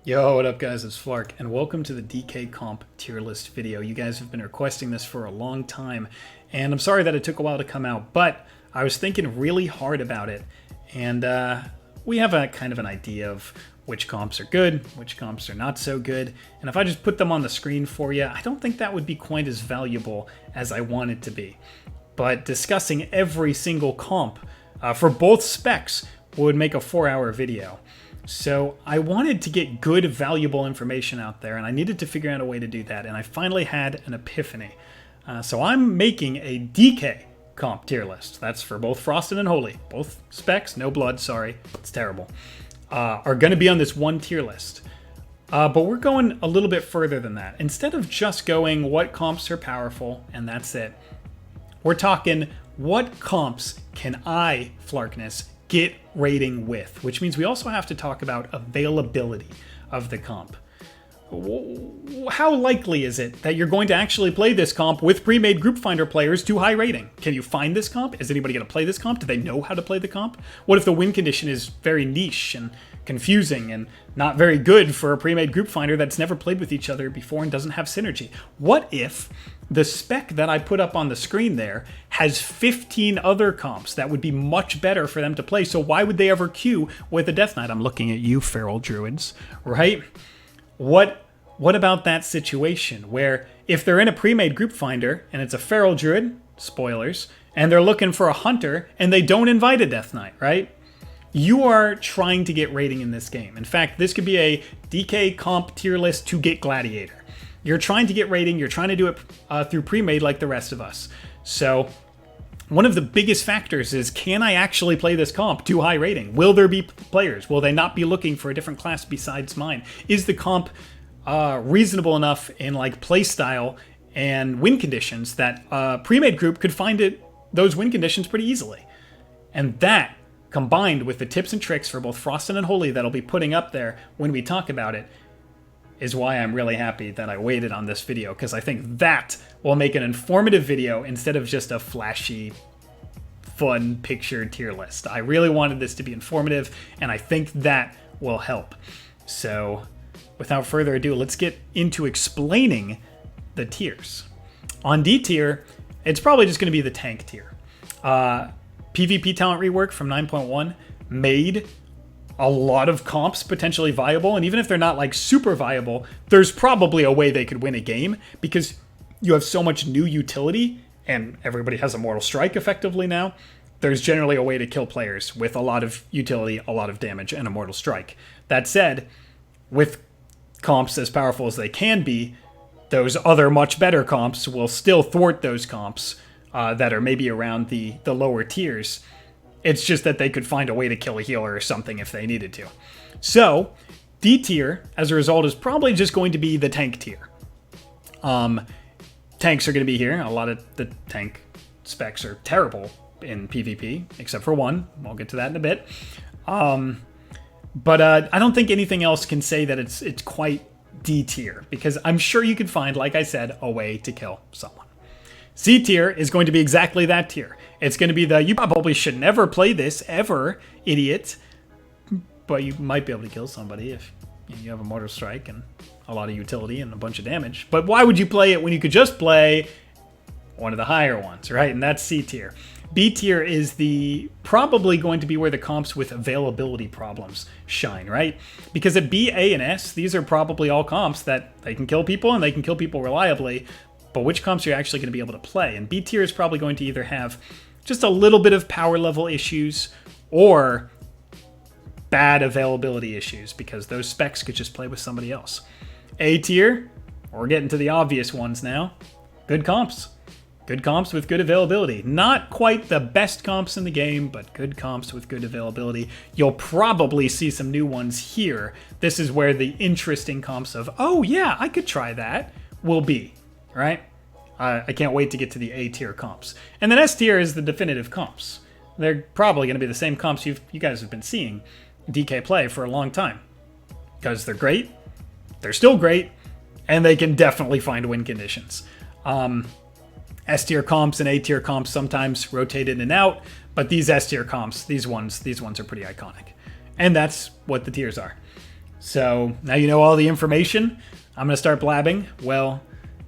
Yo, what up guys, it's Flark, and welcome to the DK Comp tier list video. You guys have been requesting this for a long time, and I'm sorry that it took a while to come out, but I was thinking really hard about it, and we have a kind of an idea of which comps are good, which comps are not so good, and if I just put them on the screen for you, I don't think that would be quite as valuable as I want it to be. But discussing every single comp for both specs would make a 4-hour video. So I wanted to get good, valuable information out there, and I needed to figure out a way to do that, and I finally had an epiphany. So I'm making a DK comp tier list. That's for both Frost Unholy. Both specs, no blood, sorry, it's terrible, are going to be on this one tier list. But we're going a little bit further than that. Instead of just going what comps are powerful, and that's it, we're talking what comps can I, Flarkness, get rating with, which means we also have to talk about availability of the comp. How likely is it that you're going to actually play this comp with pre-made group finder players to high rating? Can you find this comp? Is anybody going to play this comp? Do they know how to play the comp? What if the win condition is very niche and confusing and not very good for a pre-made group finder that's never played with each other before and doesn't have synergy? What if the spec that I put up on the screen there has 15 other comps that would be much better for them to play? So why would they ever queue with a Death Knight? I'm looking at you, feral druids, right? What about that situation where if they're in a pre-made group finder and it's a feral druid, spoilers, and they're looking for a hunter and they don't invite a Death Knight, right? You are trying to get rating in this game. In fact, this could be a DK comp tier list to get Gladiator. You're trying to get rating, you're trying to do it through pre-made like the rest of us. So one of the biggest factors is, can I actually play this comp to high rating? Will there be players? Will they not be looking for a different class besides mine? Is the comp reasonable enough in like play style and win conditions that a pre-made group could find those win conditions pretty easily? And that, combined with the tips and tricks for both Frost and Unholy that I'll be putting up there when we talk about it, is why I'm really happy that I waited on this video, because I think that will make an informative video instead of just a flashy, fun picture tier list. I really wanted this to be informative, and I think that will help. So without further ado, let's get into explaining the tiers. On D tier, it's probably just going to be the tank tier. PvP talent rework from 9.1 made a lot of comps potentially viable, and even if they're not like super viable, there's probably a way they could win a game because you have so much new utility and everybody has Immortal Strike effectively now. There's generally a way to kill players with a lot of utility, a lot of damage, and Immortal Strike. That said, with comps as powerful as they can be, those other much better comps will still thwart those comps that are maybe around the lower tiers. It's just that they could find a way to kill a healer or something if they needed to. So, D tier, as a result, is probably just going to be the tank tier. Tanks are going to be here. A lot of the tank specs are terrible in PvP, except for one. We'll get to that in a bit. But I don't think anything else can say that it's quite D tier, because I'm sure you could find, like I said, a way to kill someone. C tier is going to be exactly that tier. It's going to be the, you probably should never play this ever, idiot. But you might be able to kill somebody if you have a Mortal Strike and a lot of utility and a bunch of damage. But why would you play it when you could just play one of the higher ones, right? And that's C tier. B tier is probably going to be where the comps with availability problems shine, right? Because at B, A, and S, these are probably all comps that they can kill people and they can kill people reliably. But which comps are you actually going to be able to play? And B tier is probably going to either have just a little bit of power level issues or bad availability issues, because those specs could just play with somebody else. A tier, we're getting to the obvious ones now. Good comps. Good comps with good availability. Not quite the best comps in the game, but good comps with good availability. You'll probably see some new ones here. This is where the interesting comps of, oh yeah, I could try that, will be. Right? I can't wait to get to the A tier comps. And then S tier is the definitive comps. They're probably going to be the same comps you guys have been seeing DK play for a long time. Because they're great, they're still great, and they can definitely find win conditions. S tier comps and A tier comps sometimes rotate in and out, but these S tier comps, these ones are pretty iconic. And that's what the tiers are. So now you know all the information. I'm going to start blabbing, well,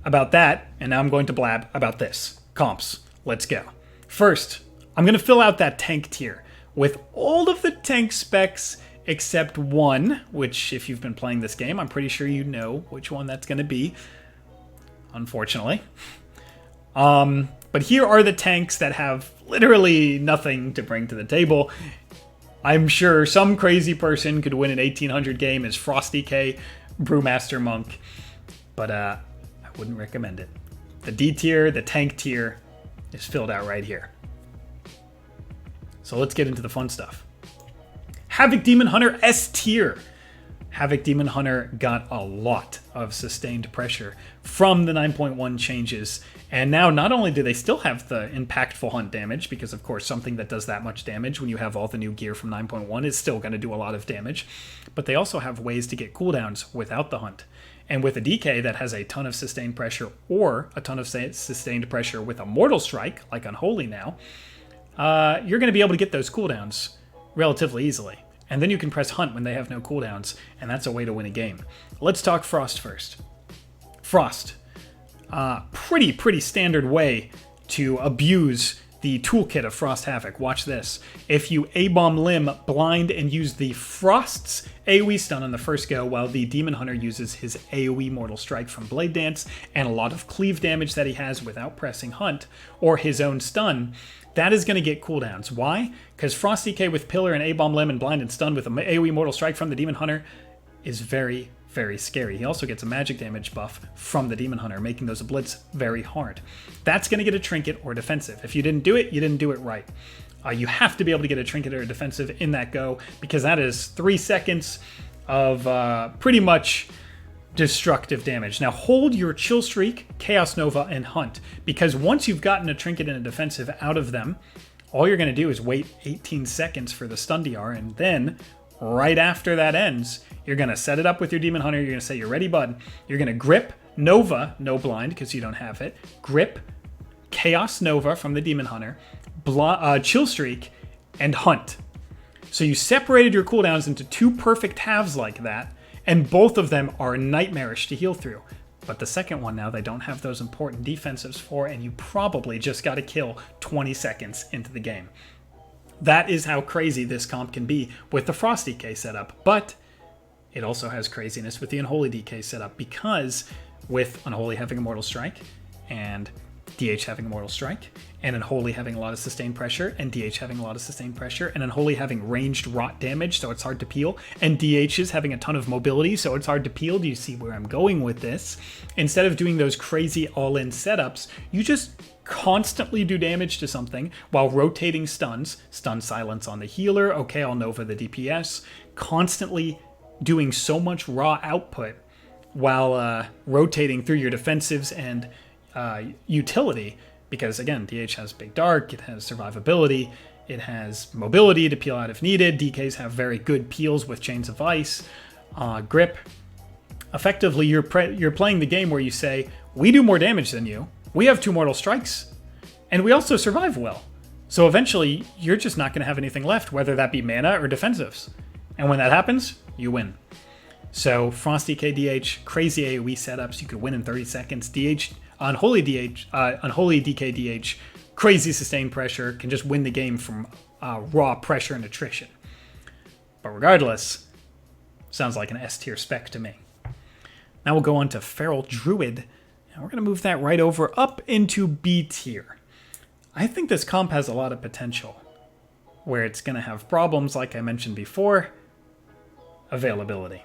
about that, and now I'm going to blab about this. Comps. Let's go. First, I'm going to fill out that tank tier with all of the tank specs except one, which if you've been playing this game, I'm pretty sure you know which one that's going to be, unfortunately. But here are the tanks that have literally nothing to bring to the table. I'm sure some crazy person could win an 1800 game as Frost DK, Brewmaster Monk, but I wouldn't recommend it. The D tier, the tank tier, is filled out right here. So let's get into the fun stuff. Havoc Demon Hunter S tier. Havoc Demon Hunter got a lot of sustained pressure from the 9.1 changes. And now not only do they still have the impactful hunt damage, because of course something that does that much damage when you have all the new gear from 9.1 is still going to do a lot of damage, but they also have ways to get cooldowns without the hunt. And with a DK that has a ton of sustained pressure or a ton of sustained pressure with a Mortal Strike, like Unholy now, you're going to be able to get those cooldowns relatively easily. And then you can press Hunt when they have no cooldowns, and that's a way to win a game. Let's talk Frost first. Frost. Pretty standard way to abuse the toolkit of Frost Havoc. Watch this. If you A-bomb Limb, blind, and use the Frost's AoE stun on the first go, while the Demon Hunter uses his AoE Mortal Strike from Blade Dance and a lot of cleave damage that he has without pressing Hunt, or his own stun, that is going to get cooldowns. Why? Because Frost DK with Pillar and A-bomb Limb and blind and stun with an AoE Mortal Strike from the Demon Hunter is very scary. He also gets a magic damage buff from the Demon Hunter, making those blitz very hard. That's going to get a trinket or defensive. If you didn't do it, you didn't do it right. You have to be able to get a trinket or a defensive in that go, because that is 3 seconds of pretty much destructive damage. Now hold your Chill Streak, Chaos Nova, and Hunt, because once you've gotten a trinket and a defensive out of them, all you're going to do is wait 18 seconds for the stun DR, and then right after that ends, you're going to set it up with your Demon Hunter. You're going to say, you're ready, bud. You're going to grip Nova, no blind because you don't have it. Grip Chaos Nova from the Demon Hunter, Chill Streak, and Hunt. So you separated your cooldowns into 2 perfect halves like that, and both of them are nightmarish to heal through. But the second one now, they don't have those important defensives for, and you probably just got to kill 20 seconds into the game. That is how crazy this comp can be with the Frost DK setup, but it also has craziness with the Unholy DK setup, because with Unholy having a Mortal Strike, and DH having a Mortal Strike, and Unholy having a lot of sustained pressure, and DH having a lot of sustained pressure, and Unholy having ranged rot damage, so it's hard to peel, and DH is having a ton of mobility, so it's hard to peel. Do you see where I'm going with this? Instead of doing those crazy all-in setups, you just constantly do damage to something while rotating stuns, stun silence on the healer, okay, I'll Nova the DPS, constantly doing so much raw output while rotating through your defensives and utility, because again, DH has Big Dark, it has survivability, it has mobility to peel out if needed, DKs have very good peels with Chains of Ice, grip. Effectively, you're playing the game where you say, we do more damage than you, we have 2 Mortal Strikes, and we also survive well. So eventually, you're just not going to have anything left, whether that be mana or defensives. And when that happens, you win. So Frost DK DH, crazy AoE setups, you could win in 30 seconds. DH, Unholy DK DH, crazy sustained pressure, can just win the game from raw pressure and attrition. But regardless, sounds like an S tier spec to me. Now we'll go on to Feral Druid, and we're going to move that right over up into B tier. I think this comp has a lot of potential, where it's going to have problems, like I mentioned before. Availability.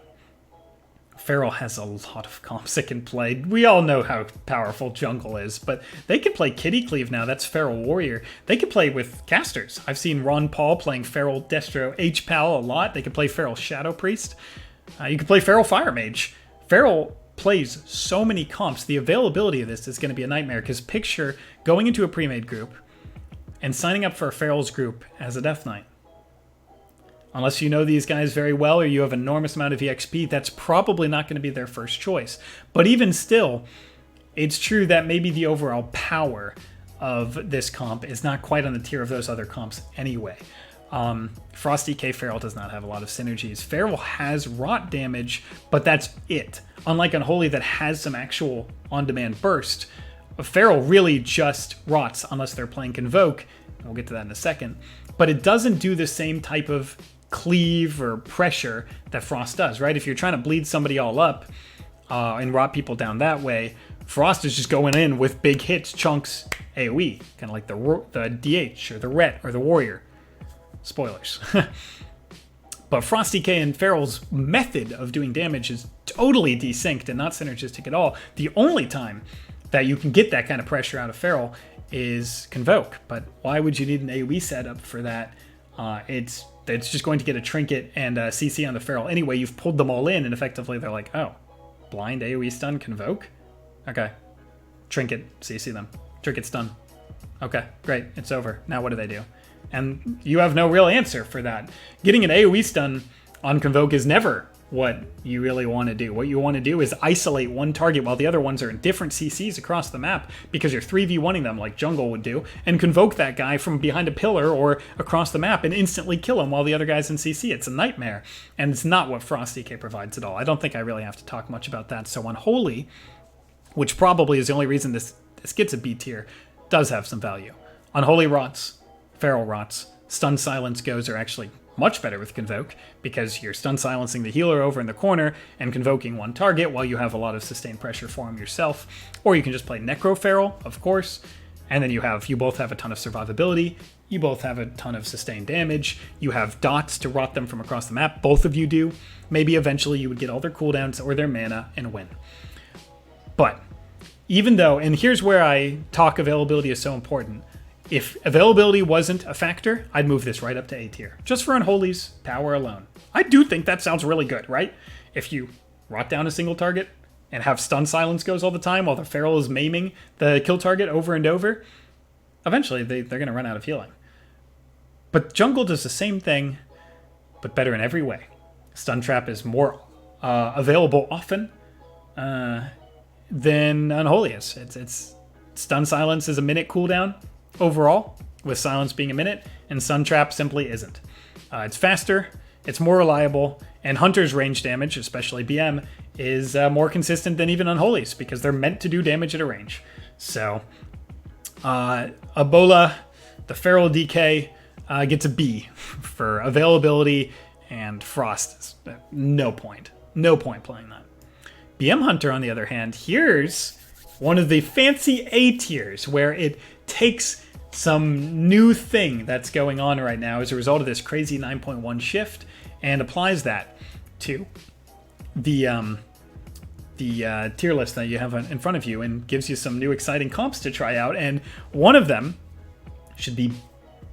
Feral has a lot of comps it can play. We all know how powerful Jungle is, but they can play Kitty Cleave now. That's Feral Warrior. They can play with casters. I've seen Ron Paul playing Feral Destro H-Pal a lot. They can play Feral Shadow Priest. You can play Feral Fire Mage. Feral plays so many comps. The availability of this is going to be a nightmare, because picture going into a pre-made group and signing up for a Feral's group as a Death Knight. Unless you know these guys very well or you have an enormous amount of EXP, that's probably not going to be their first choice. But even still, it's true that maybe the overall power of this comp is not quite on the tier of those other comps anyway. Frost DK Feral does not have a lot of synergies. Feral has rot damage, but that's it. Unlike Unholy that has some actual on-demand burst, Feral really just rots unless they're playing Convoke. We'll get to that in a second. But it doesn't do the same type of cleave or pressure that Frost does, right? If you're trying to bleed somebody all up and rot people down that way, Frost is just going in with big hits, chunks, AoE, kind of like the DH or the Ret or the Warrior. Spoilers. But Frost DK and Feral's method of doing damage is totally desynced and not synergistic at all. The only time that you can get that kind of pressure out of Feral is Convoke. But why would you need an AoE setup for that? It's just going to get a Trinket and a CC on the Feral. Anyway, you've pulled them all in, and effectively they're like, oh, blind AoE stun, Convoke? Okay. Trinket, CC them. Trinket stun. Okay, great, it's over. Now what do they do? And you have no real answer for that. Getting an AoE stun on Convoke is never what you really want to do. What you want to do is isolate one target while the other ones are in different CCs across the map because you're 3v1ing them like Jungle would do, and Convoke that guy from behind a pillar or across the map and instantly kill him while the other guy's in CC. It's a nightmare, and it's not what Frost DK provides at all. I don't think I really have to talk much about that. So Unholy, which probably is the only reason this gets a B tier, does have some value. Unholy rots. Feral rots. Stun silence goes are actually much better with Convoke because you're stun silencing the healer over in the corner and convoking one target while you have a lot of sustained pressure for him yourself. Or you can just play Necro Feral, of course, and then you both have a ton of survivability, you both have a ton of sustained damage, you have dots to rot them from across the map, both of you do. Maybe eventually you would get all their cooldowns or their mana and win. But even though, and here's where I talk availability is so important, if availability wasn't a factor, I'd move this right up to A tier. Just for Unholy's power alone. I do think that sounds really good, right? If you rot down a single target and have stun silence goes all the time while the Feral is maiming the kill target over and over, eventually they're going to run out of healing. But Jungle does the same thing, but better in every way. Stun Trap is more available often than Unholy is. It's Stun Silence is a minute cooldown overall, with silence being a minute, and Stun Trap simply isn't. It's faster, it's more reliable, and Hunter's range damage, especially BM, is more consistent than even Unholy's because they're meant to do damage at a range. So, Ebola, the Feral DK, gets a B for availability, and Frost, no point. No point playing that. BM Hunter, on the other hand, here's one of the fancy A tiers where it takes some new thing that's going on right now as a result of this crazy 9.1 shift and applies that to the tier list that you have in front of you and gives you some new exciting comps to try out. And one of them should be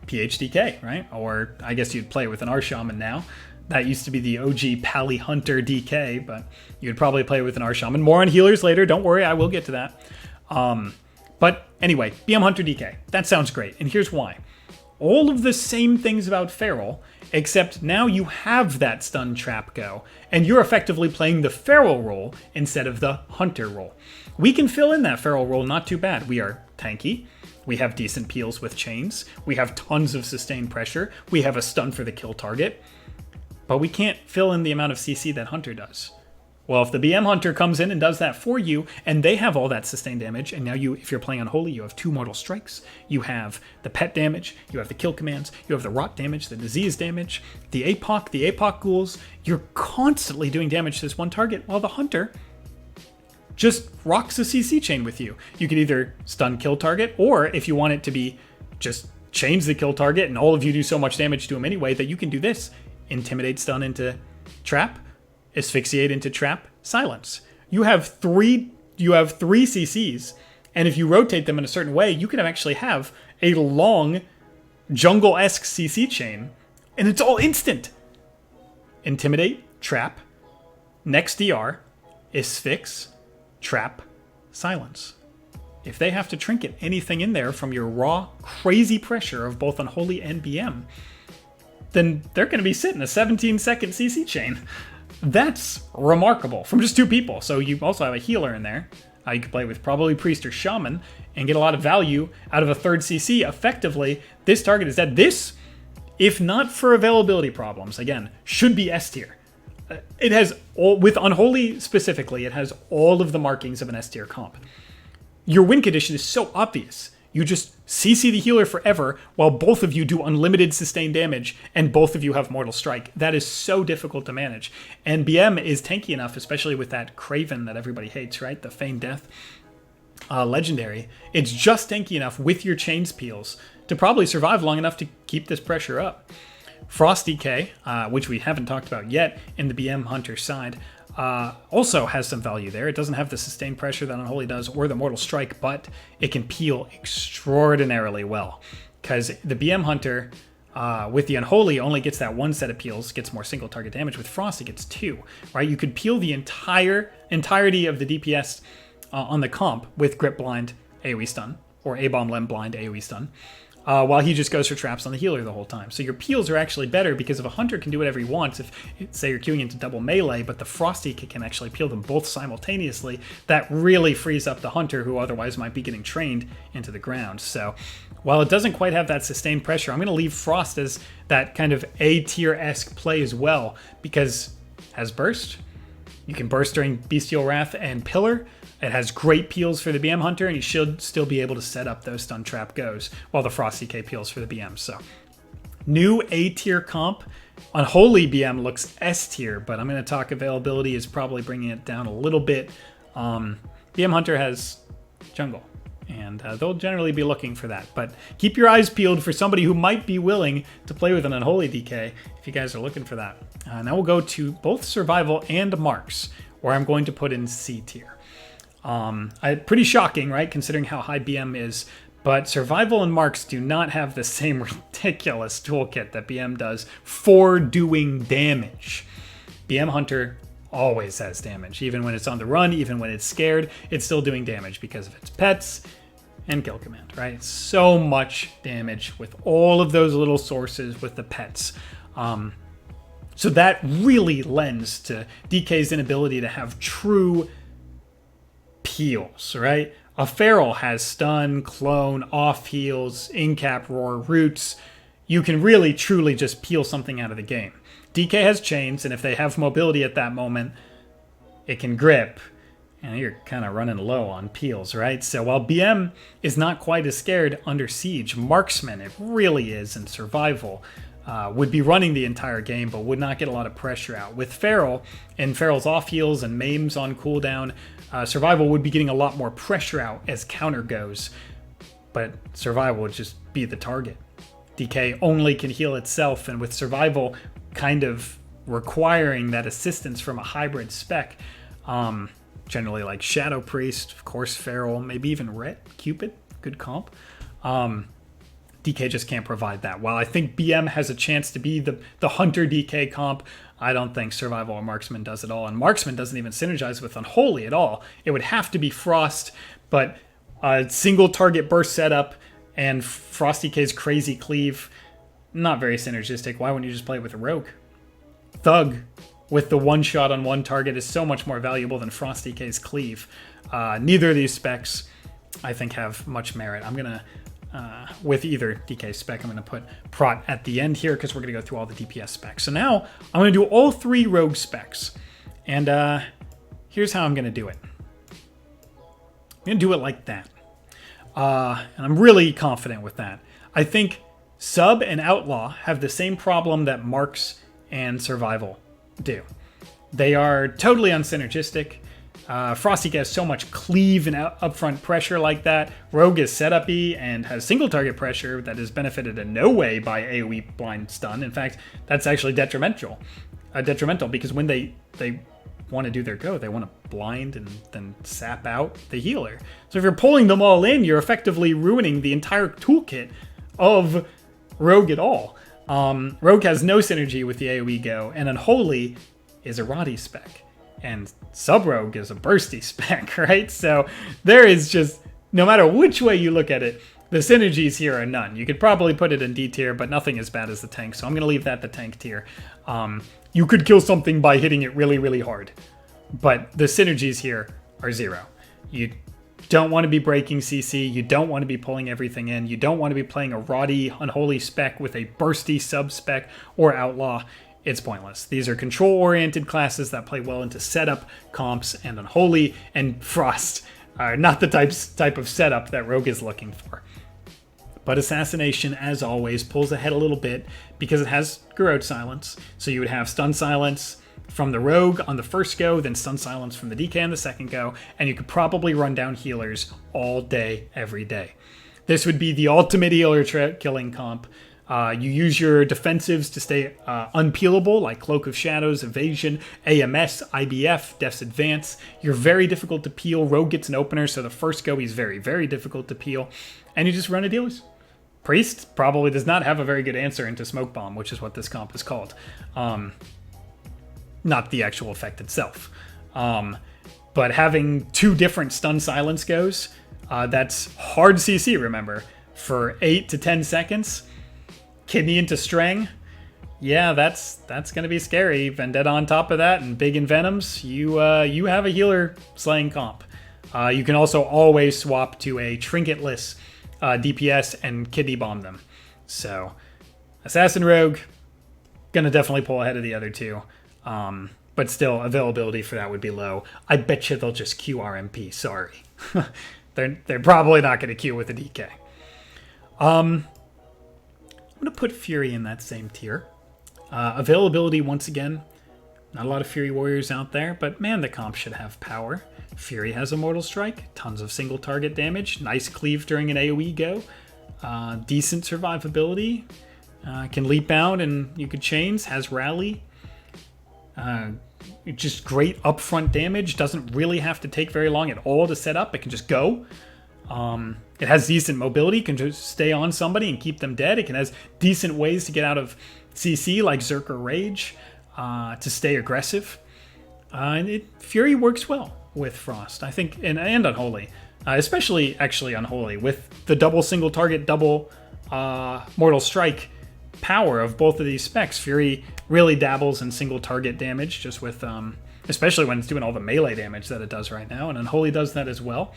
PHDK, right? Or I guess you'd play with an R-Shaman now. That used to be the OG Pally Hunter DK, but you'd probably play with an R-Shaman. More on healers later, don't worry, I will get to that. But anyway, BM Hunter DK, that sounds great, and here's why. All of the same things about Feral, except now you have that stun trap go, and you're effectively playing the Feral role instead of the Hunter role. We can fill in that Feral role not too bad. We are tanky, we have decent peels with chains, we have tons of sustained pressure, we have a stun for the kill target, but we can't fill in the amount of CC that Hunter does. Well, if the BM Hunter comes in and does that for you, and they have all that sustained damage, and now if you're playing Unholy, you have 2 Mortal Strikes, you have the pet damage, you have the kill commands, you have the rot damage, the disease damage, the APOC ghouls, you're constantly doing damage to this one target, while the Hunter just rocks a CC chain with you. You can either stun kill target, or if you want it to be just chains the kill target, and all of you do so much damage to him anyway that you can do this. Intimidate stun into trap, asphyxiate into trap, silence. You have three CCs, and if you rotate them in a certain way, you can actually have a long jungle-esque CC chain, and it's all instant. Intimidate, trap, next DR, asphyx, trap, silence. If they have to trinket anything in there from your raw, crazy pressure of both Unholy and BM, then they're going to be sitting a 17-second CC chain. That's remarkable from just 2 people. So you also have a healer in there. You can play with probably Priest or Shaman and get a lot of value out of a 3rd CC. Effectively, this target is dead. This if not for availability problems, again, should be S tier. It has all, with Unholy specifically, it has all of the markings of an S tier comp. Your win condition is so obvious. You just CC the healer forever while both of you do unlimited sustained damage and both of you have Mortal Strike. That is so difficult to manage. And BM is tanky enough, especially with that Craven that everybody hates, right? The Feigned Death legendary. It's just tanky enough with your Chains Peels to probably survive long enough to keep this pressure up. Frost DK, which we haven't talked about yet in the BM Hunter side, also has some value there. It doesn't have the sustained pressure that Unholy does or the Mortal Strike, but it can peel extraordinarily well. Because the BM Hunter with the Unholy only gets that one set of peels, gets more single target damage. With Frost, it gets two, right? You could peel the entirety of the DPS on the comp with Grip Blind AoE stun, or A-Bomb Lem Blind AoE stun, while he just goes for traps on the healer the whole time. So your peels are actually better because if a hunter can do whatever he wants, if say you're queuing into double melee, but the Frosty can actually peel them both simultaneously, that really frees up the hunter who otherwise might be getting trained into the ground. So while it doesn't quite have that sustained pressure, I'm going to leave Frost as that kind of A-tier-esque play as well, because it has burst. You can burst during Bestial Wrath and Pillar. It has great peels for the BM Hunter, and you should still be able to set up those stun trap goes while the Frost DK peels for the BM. So, new A-tier comp. Unholy BM looks S-tier, but I'm going to talk availability is probably bringing it down a little bit. BM Hunter has jungle, and they'll generally be looking for that. But keep your eyes peeled for somebody who might be willing to play with an Unholy DK if you guys are looking for that. Now we'll go to both Survival and Marks, where I'm going to put in C tier. Pretty shocking, right, considering how high BM is, but Survival and Marks do not have the same ridiculous toolkit that BM does for doing damage. BM Hunter always has damage, even when it's on the run, even when it's scared, it's still doing damage because of its pets and kill command, right? So much damage with all of those little sources with the pets. So that really lends to DK's inability to have true peels, right? A Feral has stun, clone, off heals, in-cap roar, roots. You can really truly just peel something out of the game. DK has chains, and if they have mobility at that moment, it can grip. And you're kind of running low on peels, right? So while BM is not quite as scared under Siege, Marksman, it really is in Survival. Would be running the entire game, but would not get a lot of pressure out. With Feral, and Feral's off heals and Maims on cooldown, Survival would be getting a lot more pressure out as counter goes, but Survival would just be the target. DK only can heal itself, and with Survival kind of requiring that assistance from a hybrid spec, generally like Shadow Priest, of course Feral, maybe even Ret, Cupid, good comp. DK just can't provide that. While I think BM has a chance to be the Hunter DK comp, I don't think Survival or Marksman does at all. And Marksman doesn't even synergize with Unholy at all. It would have to be Frost, but a single target burst setup and Frost DK's crazy cleave, not very synergistic. Why wouldn't you just play it with a Rogue? Thug with the one shot on one target is so much more valuable than Frost DK's cleave. Neither of these specs, I think, have much merit. I'm going to with either DK spec, I'm going to put Prot at the end here because we're going to go through all the DPS specs. So now I'm going to do all three Rogue specs. And here's how I'm going to do it. I'm going to do it like that. And I'm really confident with that. I think Sub and Outlaw have the same problem that Marks and Survival do. They are totally unsynergistic. Frosty has so much cleave and upfront pressure like that. Rogue is setup-y and has single target pressure that is benefited in no way by AoE blind stun. In fact, that's actually detrimental. Because when they want to do their go, they want to blind and then sap out the healer. So if you're pulling them all in, you're effectively ruining the entire toolkit of Rogue at all. Rogue has no synergy with the AoE go, and Unholy is a Roddy spec. And Sub-Rogue is a bursty spec, right? So there is just, no matter which way you look at it, the synergies here are none. You could probably put it in D tier, but nothing as bad as the tank. So I'm going to leave that the tank tier. You could kill something by hitting it really, really hard. But the synergies here are zero. You don't want to be breaking CC. You don't want to be pulling everything in. You don't want to be playing a Rotty Unholy spec with a bursty sub-spec or Outlaw. It's pointless. These are control-oriented classes that play well into setup, comps, and Unholy, and Frost are not the type of setup that Rogue is looking for. But Assassination, as always, pulls ahead a little bit because it has Garrote Silence. So you would have Stun Silence from the Rogue on the first go, then Stun Silence from the DK on the second go, and you could probably run down healers all day, every day. This would be the ultimate healer killing comp. You use your defensives to stay unpeelable, like Cloak of Shadows, Evasion, AMS, IBF, Death's Advance. You're very difficult to peel. Rogue gets an opener, so the first go he's very, very difficult to peel. And you just run a dealers. Priest probably does not have a very good answer into Smoke Bomb, which is what this comp is called. Not the actual effect itself. But having two different Stun Silence goes, that's hard CC, remember, for 8 to 10 seconds. Kidney into Strang, yeah, that's going to be scary. Vendetta on top of that and Big Envenoms, you have a healer slaying comp. You can also always swap to a trinketless DPS and kidney bomb them. So Assassin Rogue, going to definitely pull ahead of the other two. But still, availability for that would be low. I bet you they'll just queue RMP, sorry. they're probably not going to queue with a DK. I'm going to put Fury in that same tier. Availability, once again, not a lot of Fury Warriors out there, but man, the comp should have power. Fury has Immortal Strike, tons of single target damage, nice cleave during an AoE go, decent survivability, can leap out and you could chains, has Rally, just great upfront damage, doesn't really have to take very long at all to set up, it can just go. It has decent mobility, can just stay on somebody and keep them dead. It has decent ways to get out of CC, like Zerker Rage, to stay aggressive. Fury works well with Frost, I think, and Unholy. Especially, actually, Unholy. With the double single target, double Mortal Strike power of both of these specs, Fury really dabbles in single target damage, just with, especially when it's doing all the melee damage that it does right now, and Unholy does that as well.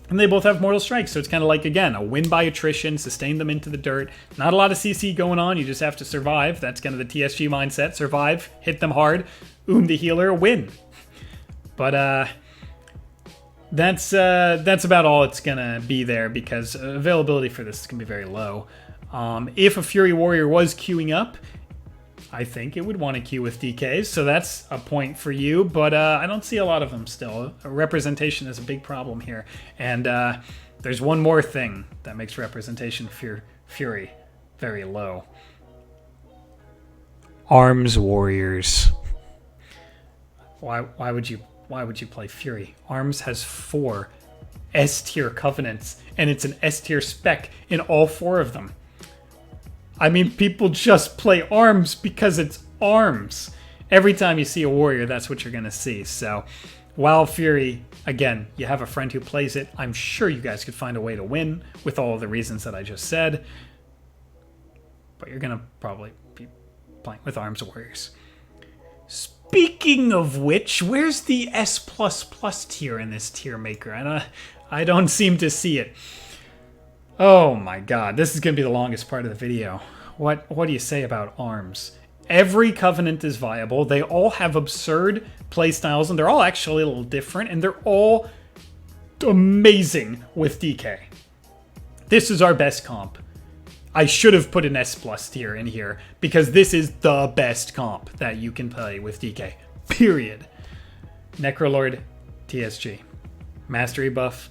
And they both have Mortal Strike, so it's kind of like, again, a win by attrition, sustain them into the dirt. Not a lot of CC going on, you just have to survive. That's kind of the TSG mindset. Survive, hit them hard, the healer, win. But that's about all it's going to be there, because availability for this is going to be very low. If a Fury Warrior was queuing up, I think it would want to queue with DKs, so that's a point for you, but I don't see a lot of them still. Representation is a big problem here, and there's one more thing that makes representation for Fury very low. Arms Warriors. Why would you play Fury? Arms has 4 S-tier covenants, and it's an S-tier spec in all 4 of them. I mean, people just play Arms because it's Arms. Every time you see a warrior, that's what you're going to see. So, while Fury, again, you have a friend who plays it, I'm sure you guys could find a way to win with all of the reasons that I just said. But you're going to probably be playing with Arms Warriors. Speaking of which, where's the S++ tier in this tier maker? I don't seem to see it. Oh my god, this is going to be the longest part of the video. What do you say about Arms? Every covenant is viable. They all have absurd playstyles, and they're all actually a little different, and they're all amazing with DK. This is our best comp. I should have put an S+ tier in here, because this is the best comp that you can play with DK. Period. Necrolord TSG. Mastery buff,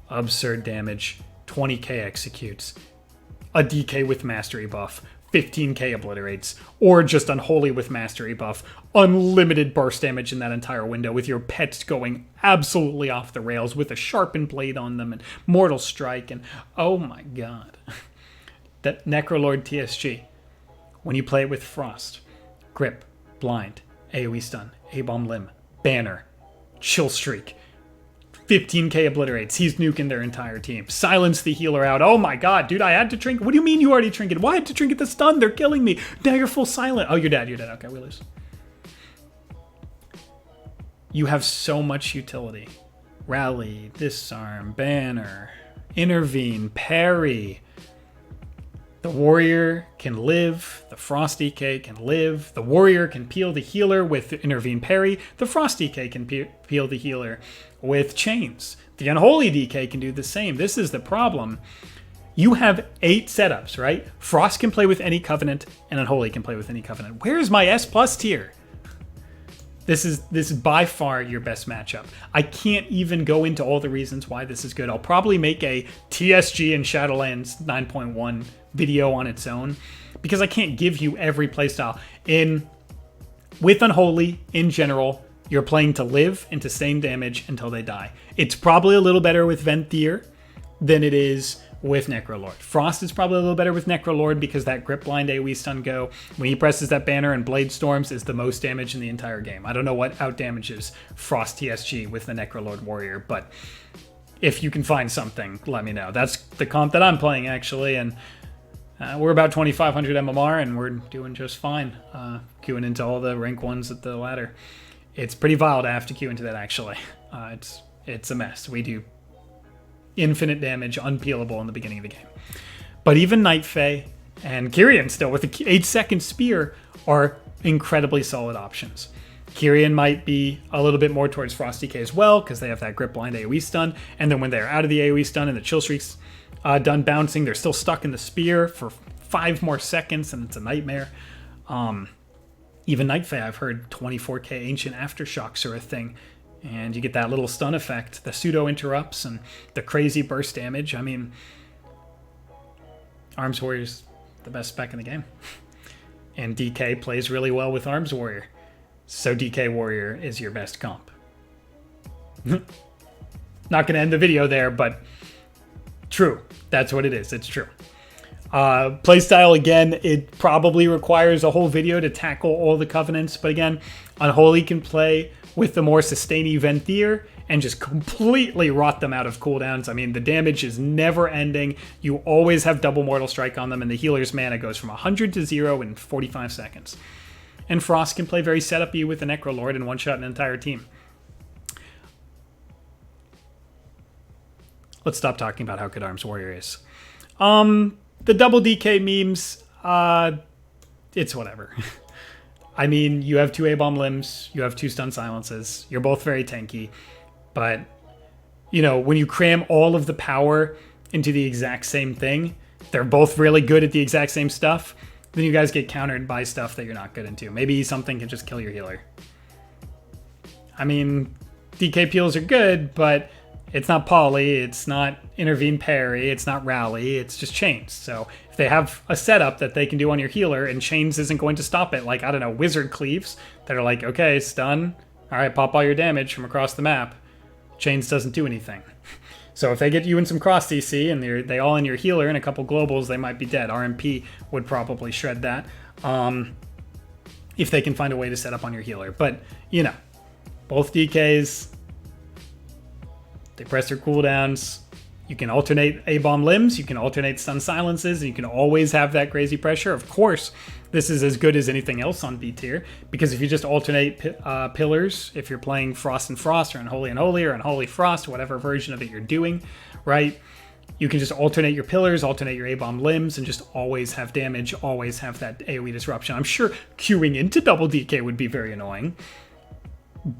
absurd damage, 20k executes, a DK with mastery buff, 15k obliterates, or just Unholy with mastery buff, unlimited burst damage in that entire window with your pets going absolutely off the rails with a sharpened blade on them and Mortal Strike, and oh my god. That Necrolord TSG, when you play it with Frost, Grip, Blind, AoE Stun, A-Bomb Limb, Banner, Chill Streak, 15k obliterates. He's nuking their entire team. Silence the healer out. Oh my god, dude, I had to trinket. What do you mean you already trinketed? Why had to trinket the stun? They're killing me. Now you're full silent. Oh, you're dead. You're dead. Okay, we lose. You have so much utility rally, disarm, banner, intervene, parry. The warrior can live, the Frost DK can live, the warrior can peel the healer with intervene parry, the Frost DK can peel the healer with chains. The Unholy DK can do the same. This is the problem. You have 8 setups, right? Frost can play with any Covenant, and Unholy can play with any Covenant. Where's my S+ tier? This is by far your best matchup. I can't even go into all the reasons why this is good. I'll probably make a TSG and Shadowlands 9.1 video on its own because I can't give you every playstyle. With Unholy, in general, you're playing to live and to sustain damage until they die. It's probably a little better with Venthyr than it is with Necrolord. Frost is probably a little better with Necrolord because that grip blind AoE stun go, when he presses that banner and Blade Storms, is the most damage in the entire game. I don't know what out damages Frost TSG with the Necrolord Warrior, but if you can find something, let me know. That's the comp that I'm playing, actually, and we're about 2500 MMR, and we're doing just fine, queuing into all the rank 1s at the ladder. It's pretty vile to have to queue into that, actually. It's a mess. We do infinite damage, unpeelable in the beginning of the game. But even Night Fae and Kyrian still with the 8-second spear are incredibly solid options. Kyrian might be a little bit more towards Frost DK as well because they have that grip blind AoE stun, and then when they're out of the AoE stun and the chill streak's done bouncing, they're still stuck in the spear for 5 more seconds, and it's a nightmare. Even Night Fae, I've heard 24k Ancient Aftershocks are a thing. And you get that little stun effect, the pseudo interrupts, and the crazy burst damage. I mean, Arms Warrior's the best spec in the game. And DK plays really well with Arms Warrior. So DK Warrior is your best comp. Not going to end the video there, but true. That's what it is. It's true. Playstyle, again, it probably requires a whole video to tackle all the Covenants. But again, Unholy can play with the more sustainy Venthyr and just completely rot them out of cooldowns. I mean, the damage is never ending. You always have double Mortal Strike on them, and the healer's mana goes from 100 to 0 in 45 seconds. And Frost can play very setup-y with the Necrolord and one-shot an entire team. Let's stop talking about how good Arms Warrior is. The double DK memes, it's whatever. I mean, you have 2 A-bomb limbs, you have 2 stun silences, you're both very tanky, but, you know, when you cram all of the power into the exact same thing, they're both really good at the exact same stuff, then you guys get countered by stuff that you're not good into. Maybe something can just kill your healer. I mean, DK peels are good, but it's not poly, it's not intervene parry, it's not rally, it's just chains. So if they have a setup that they can do on your healer and chains isn't going to stop it, like, I don't know, wizard cleaves that are like, okay, stun, all right, pop all your damage from across the map. Chains doesn't do anything. So if they get you in some cross CC and they all in your healer and a couple globals, they might be dead. RMP would probably shred that if they can find a way to set up on your healer. But, you know, both DKs, they press their cooldowns. You can alternate A-bomb limbs, you can alternate stun silences, and you can always have that crazy pressure. Of course, this is as good as anything else on B tier, because if you just alternate pillars, if you're playing Frost and Frost, or Unholy and Holy, or Unholy Frost, whatever version of it you're doing, right? You can just alternate your pillars, alternate your A-bomb limbs, and just always have damage, always have that AoE disruption. I'm sure queuing into double DK would be very annoying,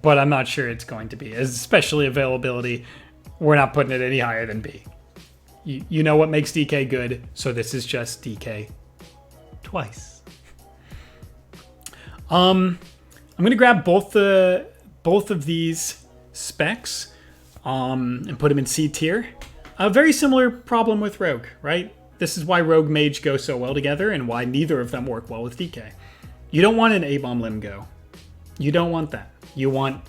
but I'm not sure it's going to be, especially availability. We're not putting it any higher than B. You know what makes DK good, so this is just DK twice. I'm gonna grab both of these specs and put them in C tier. A very similar problem with Rogue, right? This is why Rogue Mage go so well together and why neither of them work well with DK. You don't want an A-bomb limb go. You don't want that. You want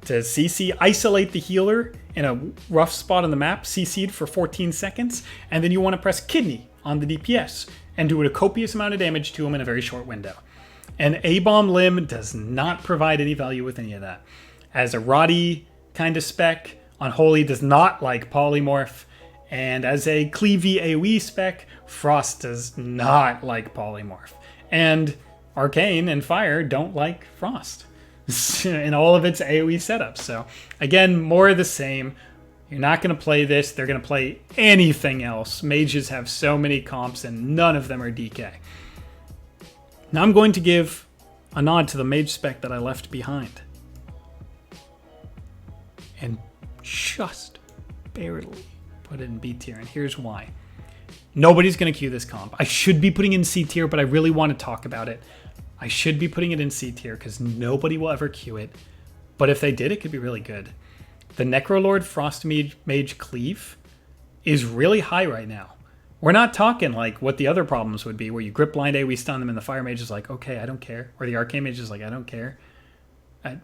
to CC, isolate the healer in a rough spot on the map, CC'd for 14 seconds, and then you want to press Kidney on the DPS and do a copious amount of damage to him in a very short window. An A-bomb limb does not provide any value with any of that. As a Roddy kind of spec, Unholy does not like Polymorph, and as a Cleavy AoE spec, Frost does not like Polymorph. And Arcane and Fire don't like Frost. in all of its AoE setups. So again, more of the same. You're not going to play this. They're going to play anything else. Mages have so many comps and none of them are DK. Now I'm going to give a nod to the mage spec that I left behind. And just barely put it in B tier. And here's why. Nobody's going to queue this comp. I should be putting it in C tier, but I really want to talk about it. I should be putting it in C tier because nobody will ever queue it. But if they did, it could be really good. The Necrolord Frost Mage Cleave is really high right now. We're not talking like what the other problems would be, where you grip blind AoE stun them and the Fire Mage is like, okay, I don't care. Or the Arcane Mage is like, I don't care.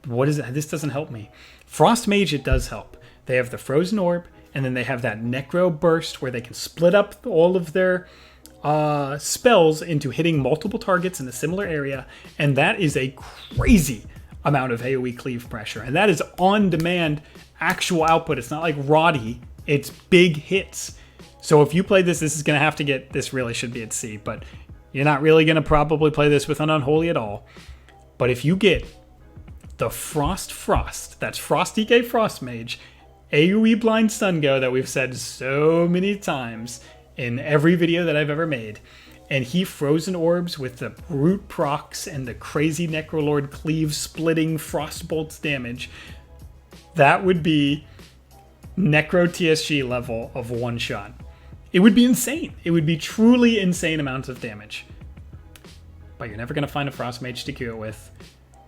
What is it? This doesn't help me. Frost Mage, it does help. They have the Frozen Orb, and then they have that Necro Burst where they can split up all of their spells into hitting multiple targets in a similar area, and that is a crazy amount of AoE cleave pressure, and that is on-demand actual output. It's not like Roddy, it's big hits. So if you play this, this is going to have to get, this really should be at C, but you're not really going to probably play this with an Unholy at all. But if you get the Frost, that's Frost DK Frost Mage, AoE Blind Stun Go that we've said so many times in every video that I've ever made, and he Frozen Orbs with the Root procs and the crazy Necrolord Cleave splitting Frostbolt's damage, that would be Necro TSG level of one shot. It would be insane. It would be truly insane amounts of damage. But you're never going to find a Frost Mage to queue it with,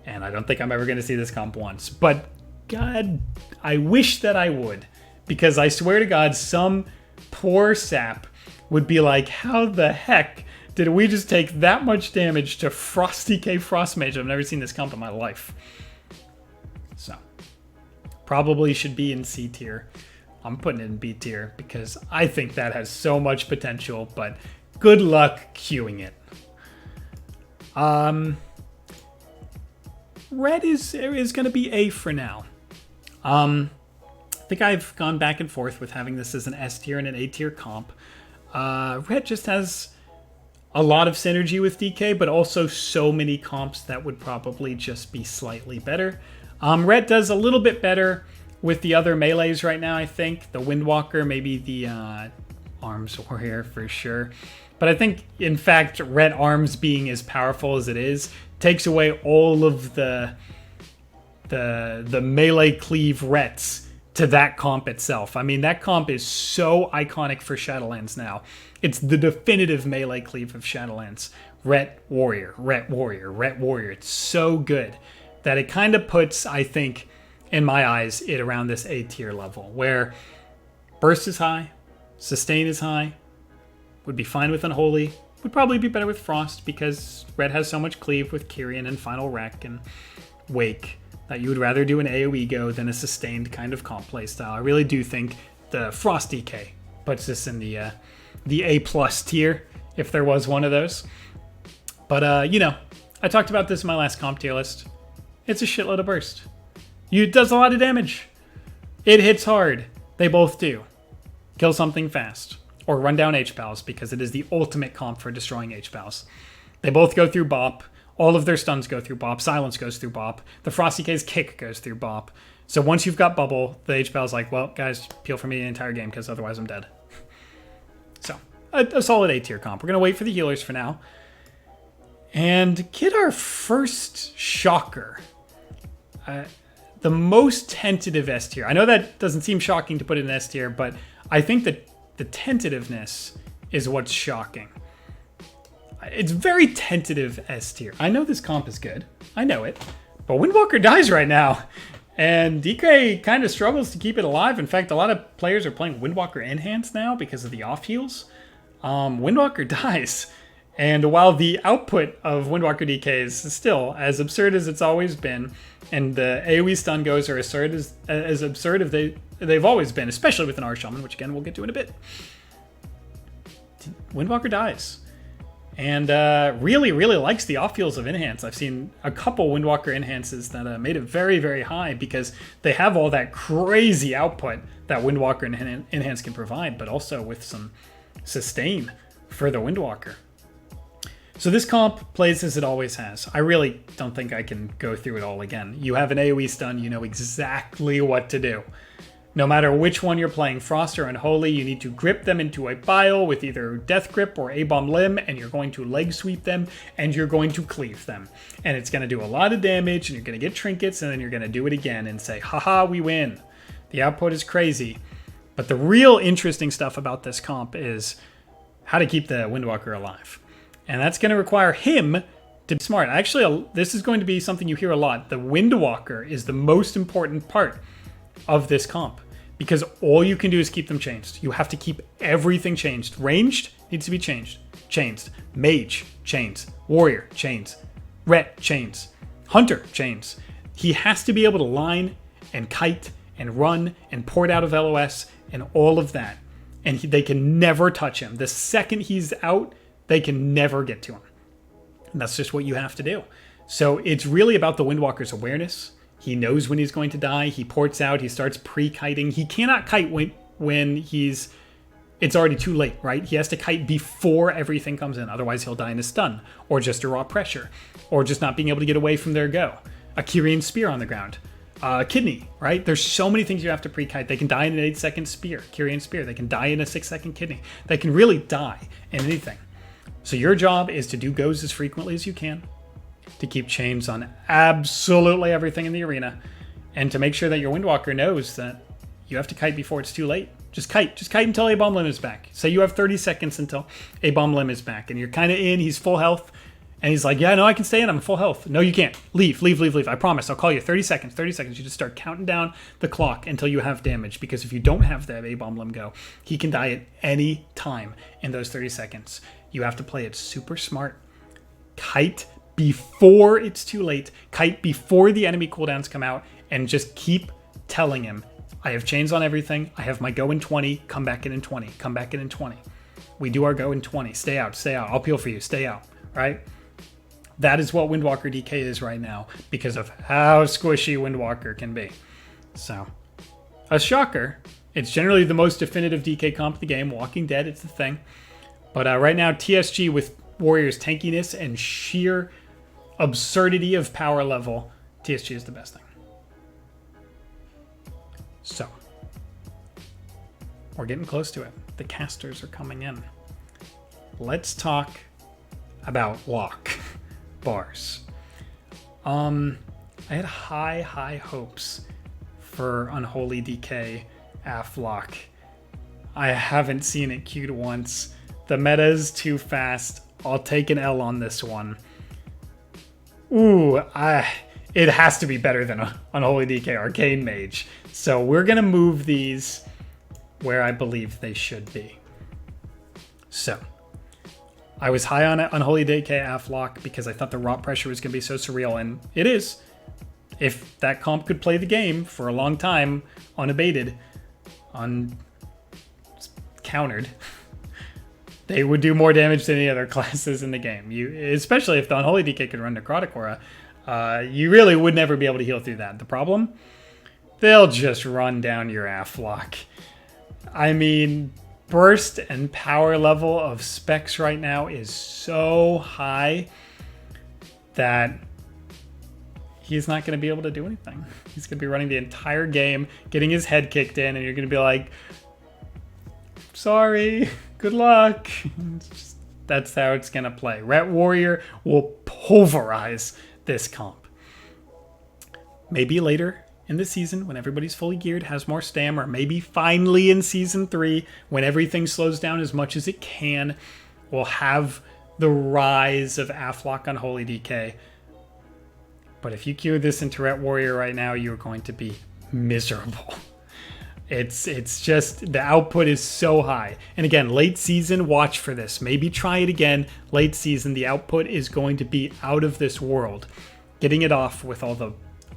and I don't think I'm ever going to see this comp once. But God, I wish that I would, because I swear to God, some poor sap would be like, how the heck did we just take that much damage to Frost DK Frost Mage? I've never seen this comp in my life. So, probably should be in C tier. I'm putting it in B tier because I think that has so much potential, but good luck queuing it. Red is going to be A for now. I think I've gone back and forth with having this as an S tier and an A tier comp. Red just has a lot of synergy with DK, but also so many comps that would probably just be slightly better. Red does a little bit better with the other melees right now, I think. The Windwalker, maybe the Arms Warrior for sure. But I think, in fact, Red Arms being as powerful as it is takes away all of the melee cleave rets to that comp itself. I mean, that comp is so iconic for Shadowlands now. It's the definitive melee cleave of Shadowlands. Ret Warrior, Ret Warrior, Ret Warrior. It's so good that it kind of puts, I think, in my eyes, it around this A tier level, where Burst is high, Sustain is high, would be fine with Unholy, would probably be better with Frost because Red has so much cleave with Kyrian and Final Wreck and Wake that you would rather do an AoE go than a sustained kind of comp playstyle. I really do think the Frost DK puts this in the A+ tier, if there was one of those. But, you know, I talked about this in my last comp tier list. It's a shitload of burst. It does a lot of damage. It hits hard. They both do. Kill something fast. Or run down H-Pals, because it is the ultimate comp for destroying H-Pals. They both go through Bop. All of their stuns go through Bop. Silence goes through Bop. The Frosty K's kick goes through Bop. So once you've got Bubble, the H-Pal's like, well, guys, peel for me the entire game, because otherwise I'm dead. So, a solid A tier comp. We're going to wait for the healers for now. And get our first shocker. The most tentative S tier. I know that doesn't seem shocking to put in S tier, but I think that the tentativeness is what's shocking. It's very tentative S tier. I know this comp is good. I know it. But Windwalker dies right now. And DK kind of struggles to keep it alive. In fact, a lot of players are playing Windwalker Enhanced now because of the off heals. Windwalker dies. And while the output of Windwalker DK is still as absurd as it's always been, and the AoE stun goes are as absurd as they've always been, especially with an R-Shaman, which again we'll get to in a bit, Windwalker dies. And really, really likes the off heals of Enhance. I've seen a couple Windwalker Enhances that made it very, very high because they have all that crazy output that Windwalker Enhance can provide, but also with some sustain for the Windwalker. So this comp plays as it always has. I really don't think I can go through it all again. You have an AoE stun, you know exactly what to do. No matter which one you're playing, Frost or Unholy, you need to grip them into a pile with either Death Grip or A-Bomb Limb, and you're going to leg sweep them, and you're going to cleave them. And it's going to do a lot of damage, and you're going to get trinkets, and then you're going to do it again and say, haha, we win. The output is crazy. But the real interesting stuff about this comp is how to keep the Windwalker alive. And that's going to require him to be smart. Actually, this is going to be something you hear a lot. The Windwalker is the most important part of this comp, because all you can do is keep them changed. You have to keep everything changed. Ranged needs to be changed. Chains. Mage, chains. Warrior, chains. Ret, chains. Hunter, chains. He has to be able to line and kite and run and port out of LOS and all of that. And they can never touch him. The second he's out, they can never get to him. And that's just what you have to do. So it's really about the Windwalker's awareness. He knows when he's going to die. He ports out. He starts pre-kiting. He cannot kite when it's already too late, right? He has to kite before everything comes in. Otherwise, he'll die in a stun, or just a raw pressure, or just not being able to get away from their go. A Kyrian spear on the ground. Kidney, right? There's so many things you have to pre-kite. They can die in an 8-second spear, Kyrian spear. They can die in a 6-second kidney. They can really die in anything. So your job is to do goes as frequently as you can, to keep chains on absolutely everything in the arena, and to make sure that your Windwalker knows that you have to kite before it's too late. Just kite until A-Bomb Limb is back. Say you have 30 seconds until A-Bomb Limb is back, and you're kind of in, he's full health, and he's like, yeah, no, I can stay in, I'm full health. No, you can't. Leave. I promise, I'll call you. 30 seconds. You just start counting down the clock until you have damage, because if you don't have that A-Bomb Limb go, he can die at any time in those 30 seconds. You have to play it super smart. Kite before it's too late. Kite before the enemy cooldowns come out, and just keep telling him, I have chains on everything. I have my go in 20. Come back in 20. Come back in 20. We do our go in 20. Stay out. I'll peel for you. Stay out. Right? That is what Windwalker DK is right now, because of how squishy Windwalker can be. So, a shocker. It's generally the most definitive DK comp in the game. Walking Dead, it's the thing. But right now, TSG with Warrior's tankiness and sheer absurdity of power level, TSG is the best thing. So, we're getting close to it. The casters are coming in. Let's talk about lock bars. I had high hopes for Unholy DK Aflock. I haven't seen it queued once. The meta is too fast. I'll take an L on this one. Ooh, it has to be better than Unholy DK Arcane Mage. So we're going to move these where I believe they should be. So, I was high on Unholy DK Aflock because I thought the raw pressure was going to be so surreal, and it is. If that comp could play the game for a long time, unabated, uncountered, they would do more damage than any other classes in the game. Especially if the Unholy DK could run Necrotic Aura, you really would never be able to heal through that. The problem? They'll just run down your Aflock. I mean, burst and power level of specs right now is so high that he's not going to be able to do anything. He's going to be running the entire game, getting his head kicked in, and you're going to be like, sorry, good luck. That's how it's going to play. Rat Warrior will pulverize this comp. Maybe later in the season, when everybody's fully geared, has more stam, or maybe finally in Season 3, when everything slows down as much as it can, we'll have the rise of Aflock Unholy DK. But if you queue this into Rat Warrior right now, you're going to be miserable. It's just, the output is so high. And again, late season, watch for this. Maybe try it again. Late season, the output is going to be out of this world. Getting it off with all the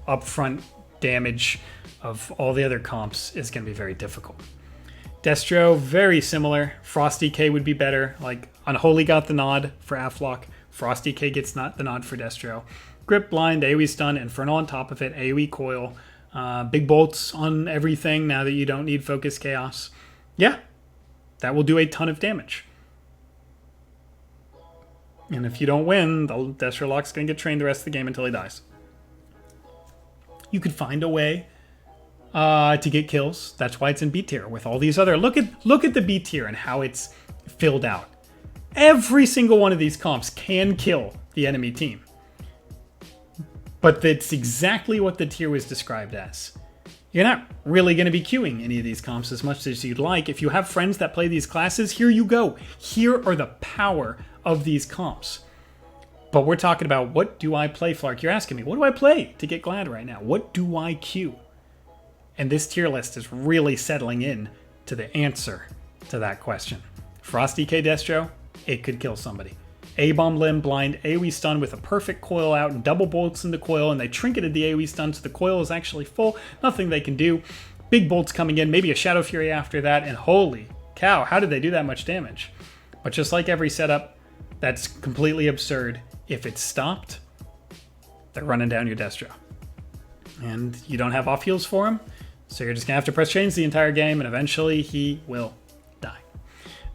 upfront damage of all the other comps is going to be very difficult. Destro, very similar. Frost DK would be better. Like, Unholy got the nod for Aflock. Frost DK gets not the nod for Destro. Grip, Blind, AoE Stun, Infernal on top of it, AoE Coil. Big bolts on everything now that you don't need Focus Chaos. Yeah, that will do a ton of damage. And if you don't win, the Destrolock's going to get trained the rest of the game until he dies. You could find a way to get kills. That's why it's in B tier with all these other... Look at the B tier and how it's filled out. Every single one of these comps can kill the enemy team. But that's exactly what the tier was described as. You're not really going to be queuing any of these comps as much as you'd like. If you have friends that play these classes, here you go. Here are the power of these comps. But we're talking about, what do I play, Flark? You're asking me, what do I play to get Glad right now? What do I queue? And this tier list is really settling in to the answer to that question. Frost DK Destro, it could kill somebody. A-bomb limb blind, AoE stun with a perfect coil out and double bolts in the coil, and they trinketed the AoE stun so the coil is actually full. Nothing they can do. Big bolts coming in, maybe a Shadow Fury after that, and holy cow, how did they do that much damage? But just like every setup, that's completely absurd. If it's stopped, they're running down your Destro. And you don't have off heals for him, so you're just going to have to press chains the entire game, and eventually he will die.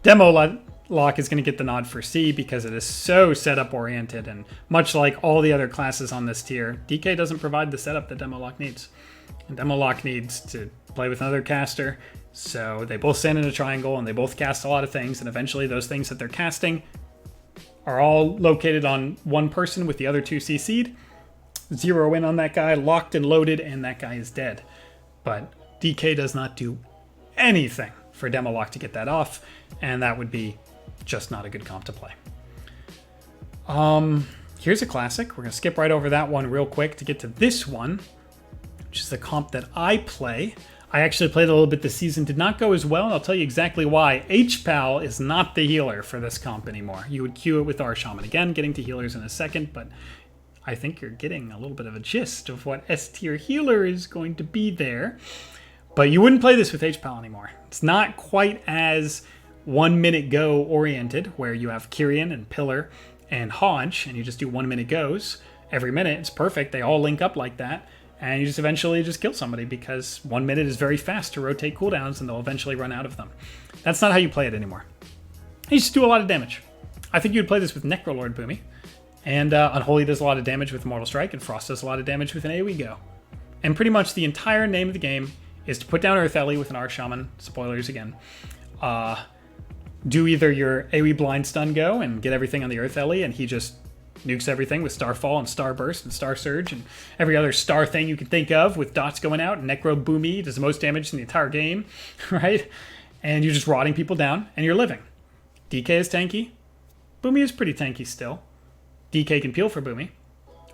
Demo Lock is going to get the nod for C because it is so setup oriented, and much like all the other classes on this tier, DK doesn't provide the setup that Demo Lock needs. And Demo Lock needs to play with another caster, so they both stand in a triangle and they both cast a lot of things, and eventually those things that they're casting are all located on one person with the other two CC'd. Zero in on that guy, locked and loaded, and that guy is dead. But DK does not do anything for Demo Lock to get that off, and that would be just not a good comp to play. Here's a classic. We're going to skip right over that one real quick to get to this one, which is the comp that I play. I actually played a little bit this season. Did not go as well, and I'll tell you exactly why. H-Pal is not the healer for this comp anymore. You would queue it with our Shaman. Again, getting to healers in a second, but I think you're getting a little bit of a gist of what S-tier healer is going to be there. But you wouldn't play this with H-Pal anymore. It's not quite as 1 minute go oriented, where you have Kyrian and Pillar and Hodge, and you just do 1 minute goes every minute. It's perfect. They all link up like that, and you just eventually just kill somebody because 1 minute is very fast to rotate cooldowns, and they'll eventually run out of them. That's not how you play it anymore. You just do a lot of damage. I think you'd play this with Necrolord Boomy, and Unholy does a lot of damage with Immortal Strike, and Frost does a lot of damage with an AoE go. And pretty much the entire name of the game is to put down Earth Ellie with an R-Shaman. Spoilers again. Do either your AoE blind stun go and get everything on the Earth Ellie, and he just nukes everything with Starfall and Starburst and Star Surge and every other star thing you can think of with dots going out. And Necro Boomy does the most damage in the entire game, right? And you're just rotting people down, and you're living. DK is tanky. Boomy is pretty tanky still. DK can peel for Boomy.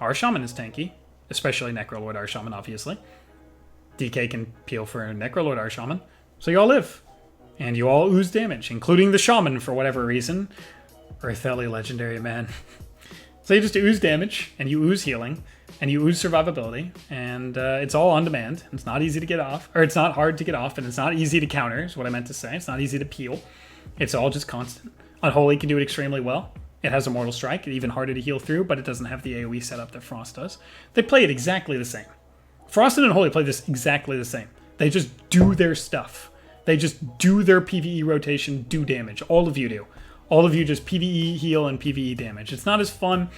Our Shaman is tanky, especially Necrolord our Shaman, obviously. DK can peel for Necrolord our Shaman. So you all live. And you all ooze damage, including the Shaman for whatever reason. Earth Ellie, legendary, man. So you just ooze damage, and you ooze healing, and you ooze survivability, and it's all on demand. It's not easy to get off, or it's not hard to get off, and it's not easy to counter, is what I meant to say. It's not easy to peel. It's all just constant. Unholy can do it extremely well. It has Immortal Strike, it's even harder to heal through, but it doesn't have the AoE setup that Frost does. They play it exactly the same. Frost and Unholy play this exactly the same. They just do their stuff. They just do their PvE rotation, do damage. All of you do. All of you just PvE heal and PvE damage. It's not as fun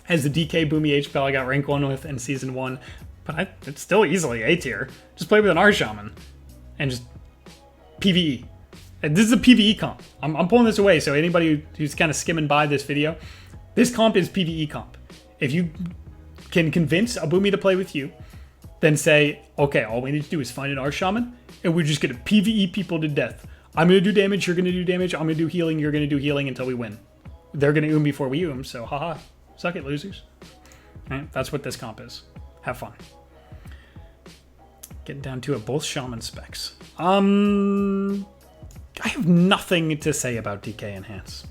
as the DK Boomy H-Pal I got rank 1 with in Season 1, but it's still easily A tier. Just play with an R-Shaman and just PvE. And this is a PvE comp. I'm pulling this away, so anybody who's kind of skimming by this video, this comp is PvE comp. If you can convince a Boomy to play with you, then say, okay, all we need to do is find an R-Shaman, and we're just going to PvE people to death. I'm going to do damage, you're going to do damage, I'm going to do healing, you're going to do healing until we win. They're going to oom before we oom, so haha. Suck it, losers. All right, that's what this comp is. Have fun. Getting down to it, both Shaman specs. I have nothing to say about DK Enhance.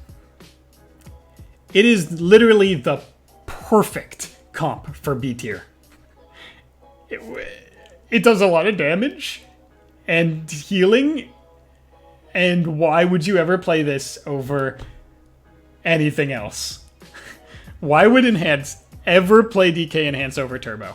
It is literally the perfect comp for B tier. It does a lot of damage and healing, and why would you ever play this over anything else? Why would Enhance ever play DK Enhance over Turbo?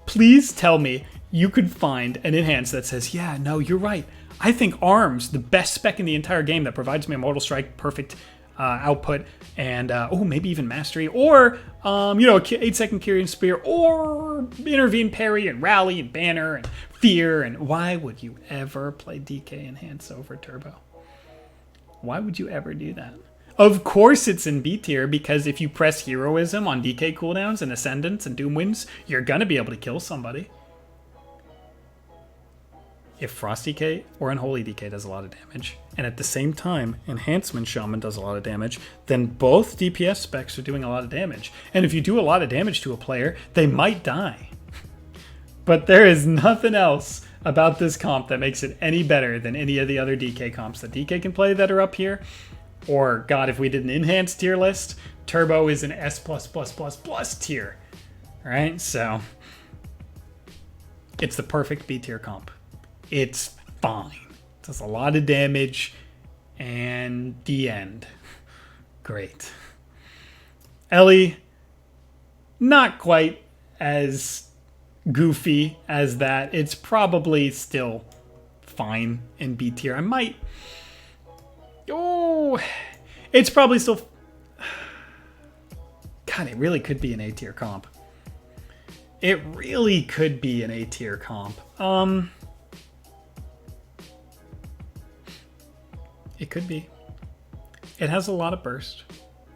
Please tell me you could find an Enhance that says, yeah, no, you're right. I think Arm's the best spec in the entire game that provides me Immortal Strike, perfect output, and oh, maybe even mastery, or you know, 8-second Kyrian Spear, or intervene parry and rally and banner and fear. And why would you ever play DK Enhance over Turbo? Why would you ever do that? Of course it's in B tier, because if you press Heroism on DK cooldowns and Ascendants and Doom Winds, you're gonna be able to kill somebody. If Frost DK or Unholy DK does a lot of damage, and at the same time Enhancement Shaman does a lot of damage, then both DPS specs are doing a lot of damage. And if you do a lot of damage to a player, they might die. But there is nothing else about this comp that makes it any better than any of the other DK comps that DK can play that are up here. Or, God, if we did an enhanced tier list, Turbo is an S+++ tier. Alright, so it's the perfect B tier comp. It's fine. It does a lot of damage, and the end. Great. Ellie, not quite as goofy as that. It's probably still fine in B tier. I might... Oh, it's probably still... God, it really could be an A tier comp. It really could be an A tier comp. It could be. It has a lot of burst.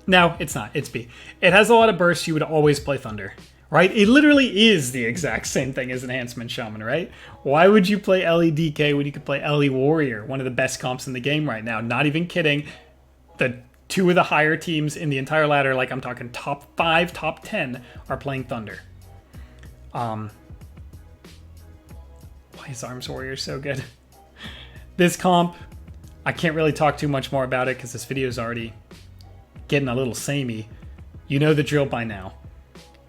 No, it's not. It's B. It has a lot of burst. You would always play Thunder, right? It literally is the exact same thing as Enhancement Shaman, right? Why would you play Ellie DK when you could play Ellie Warrior, one of the best comps in the game right now? Not even kidding. The two of the higher teams in the entire ladder, like I'm talking top 5, top 10, are playing Thunder. Why is Arms Warrior so good? This comp, I can't really talk too much more about it because this video is already getting a little samey. You know the drill by now.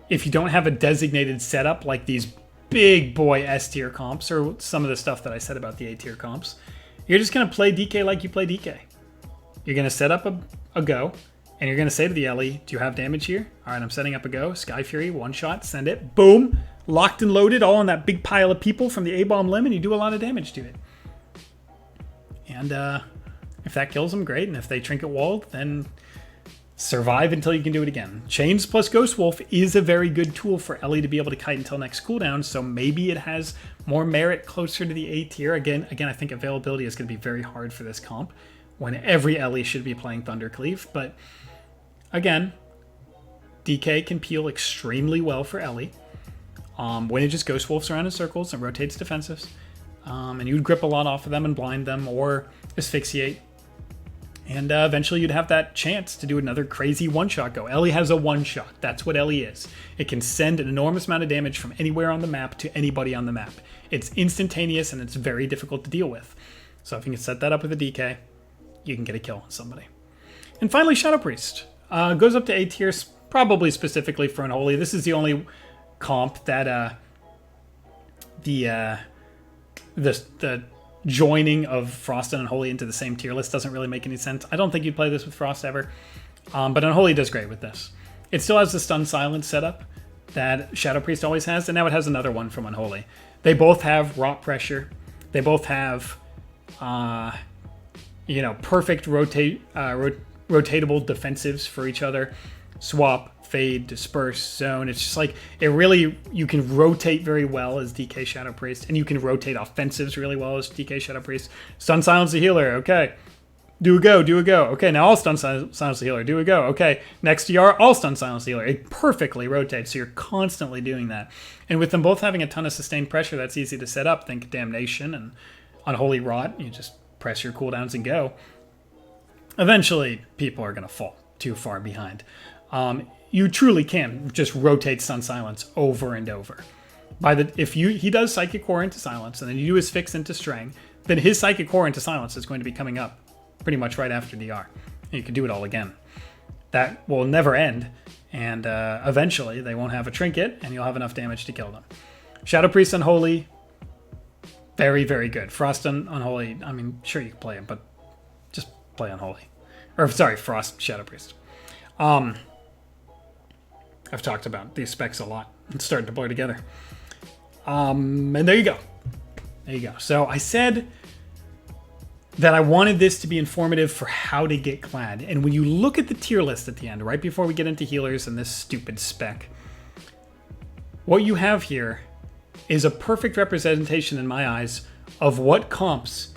If you don't have a designated setup like these big boy S tier comps, or some of the stuff that I said about the A tier comps, you're just going to play DK like you play DK. You're going to set up a go, and you're going to say to the Ellie, do you have damage here? All right, I'm setting up a go. Sky Fury, one shot, send it. Boom. Locked and loaded, all on that big pile of people from the A-bomb limb, and you do a lot of damage to it. And if that kills them, great. And if they trinket walled, then survive until you can do it again. Chains plus Ghost Wolf is a very good tool for Ellie to be able to kite until next cooldown, so maybe it has more merit closer to the A tier. Again, I think availability is going to be very hard for this comp when every Ellie should be playing Thundercleave. But again, DK can peel extremely well for Ellie when it just Ghost Wolfs around in circles and rotates defensives. And you'd grip a lot off of them and blind them or asphyxiate. And eventually you'd have that chance to do another crazy one-shot go. Ellie has a one-shot. That's what Ellie is. It can send an enormous amount of damage from anywhere on the map to anybody on the map. It's instantaneous and it's very difficult to deal with. So if you can set that up with a DK, you can get a kill on somebody. And finally, Shadow Priest. Goes up to A tier, probably specifically for Unholy. This is the only comp that the joining of Frost and Unholy into the same tier list doesn't really make any sense. I don't think you'd play this with Frost ever, but Unholy does great with this. It still has the Stun Silence setup that Shadow Priest always has, and now it has another one from Unholy. They both have Rot Pressure. They both have, perfect rotatable defensives for each other. Swap, fade, disperse, zone. It's just like, you can rotate very well as DK Shadow Priest, and you can rotate offensives really well as DK Shadow Priest. Stun Silence the healer, okay. Do a go. Okay, now I'll Stun Silence the healer. Do a go. Okay, next TR, I'll Stun Silence the healer. It perfectly rotates, so you're constantly doing that. And with them both having a ton of sustained pressure, that's easy to set up. Think Damnation and Unholy Rot. You just press your cooldowns and go. Eventually, people are going to fall too far behind. You truly can just rotate Stun Silence over and over. If he does Psychic Core into Silence, and then you do his Fix into Strang, then his Psychic Core into Silence is going to be coming up pretty much right after DR. And you can do it all again. That will never end, and eventually they won't have a Trinket, and you'll have enough damage to kill them. Shadow Priest Unholy, very, very good. Frost Unholy, I mean, sure you can play him, but just play Unholy. Or, sorry, Frost Shadow Priest. I've talked about these specs a lot. It's starting to blur together. And there you go. There you go. So I said that I wanted this to be informative for how to get Glad. And when you look at the tier list at the end, right before we get into healers and this stupid spec, what you have here is a perfect representation in my eyes of what comps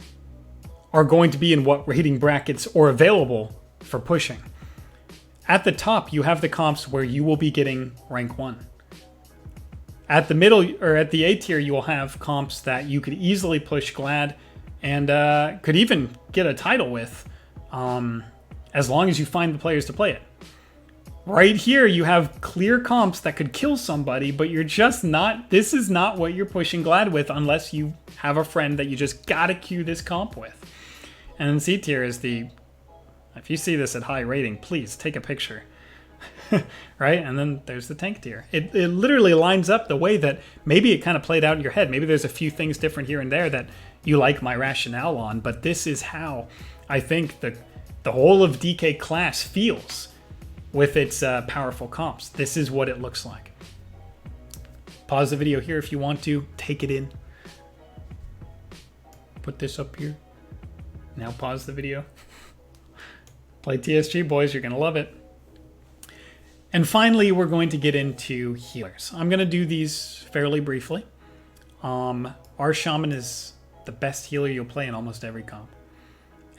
are going to be in what rating brackets or available for pushing. At the top, you have the comps where you will be getting rank 1. At the middle, or at the A tier, you will have comps that you could easily push Glad and could even get a title with, as long as you find the players to play it. Right here, you have clear comps that could kill somebody, but you're just not, this is not what you're pushing Glad with unless you have a friend that you just gotta queue this comp with. And then C tier is the, if you see this at high rating, please take a picture. Right? And then there's the tank tier. It literally lines up the way that maybe it kind of played out in your head. Maybe there's a few things different here and there that you like my rationale on, but this is how I think the whole of DK class feels with its powerful comps. This is what it looks like. Pause the video here if you want to. Take it in. Put this up here. Now pause the video. Play TSG, boys. You're going to love it. And finally, we're going to get into healers. I'm going to do these fairly briefly. Our Shaman is the best healer you'll play in almost every comp.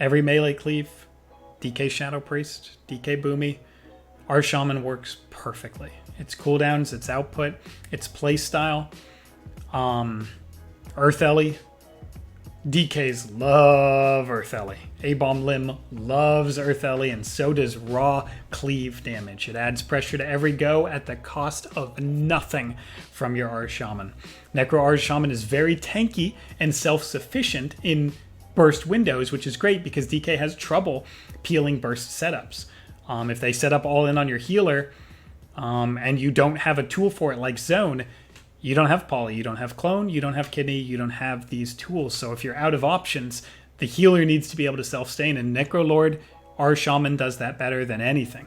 Every melee cleave, DK Shadow Priest, DK Boomy, our Shaman works perfectly. Its cooldowns, its output, its playstyle. Earth Ellie. DKs love Earth Ellie. A-Bomb Limb loves Earth Ellie, and so does raw cleave damage. It adds pressure to every go at the cost of nothing from your R Shaman. Necro R Shaman is very tanky and self-sufficient in burst windows, which is great because DK has trouble peeling burst setups. If they set up all in on your healer and you don't have a tool for it like Zone, you don't have Poly, you don't have Clone, you don't have Kidney, you don't have these tools. So if you're out of options, the healer needs to be able to self-stain, and Necrolord, our Shaman, does that better than anything.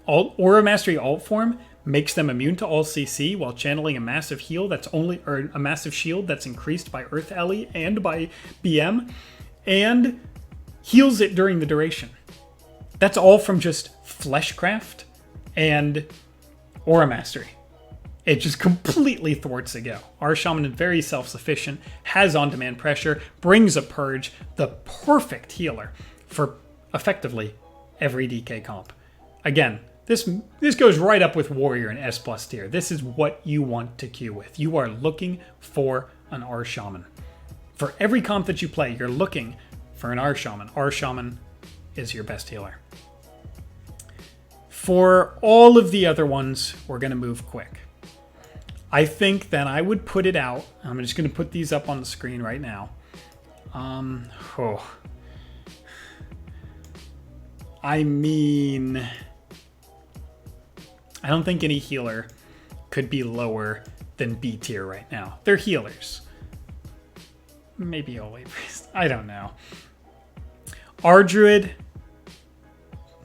Aura Mastery alt form makes them immune to all CC while channeling a massive heal that's or a massive shield that's increased by Earth Ellie and by BM, and heals it during the duration. That's all from just Fleshcraft and Aura Mastery. It just completely thwarts a go. Our Shaman is very self-sufficient, has on-demand pressure, brings a purge, the perfect healer for effectively every DK comp. Again, this goes right up with Warrior and S+ tier. This is what you want to queue with. You are looking for an R Shaman. For every comp that you play, you're looking for an R Shaman. R Shaman is your best healer. For all of the other ones, we're going to move quick. I think that I would put it out. I'm just going to put these up on the screen right now. I mean, I don't think any healer could be lower than B tier right now. They're healers. Maybe Holy Priest. I don't know. Our Druid,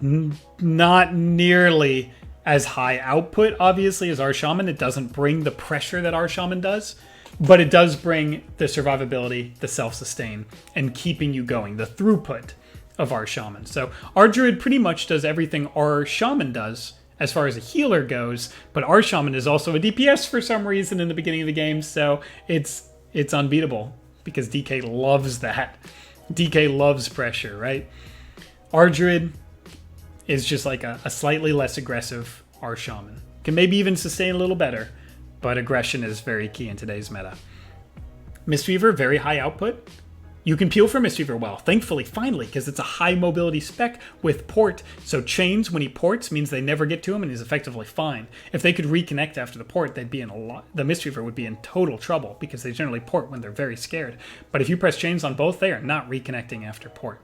not nearly as high output, obviously, as our Shaman. It doesn't bring the pressure that our Shaman does, but it does bring the survivability, the self-sustain, and keeping you going, the throughput of our Shaman. So our Druid pretty much does everything our Shaman does as far as a healer goes, but our Shaman is also a DPS for some reason in the beginning of the game, so it's unbeatable because DK loves that. DK loves pressure, right? Our Druid is just like a slightly less aggressive R Shaman. Can maybe even sustain a little better, but aggression is very key in today's meta. Mistweaver, very high output. You can peel for Mistweaver well, thankfully, finally, because it's a high mobility spec with port. So chains, when he ports, means they never get to him and he's effectively fine. If they could reconnect after the port, they'd be in a lot. The Mistweaver would be in total trouble because they generally port when they're very scared. But if you press chains on both, they are not reconnecting after port.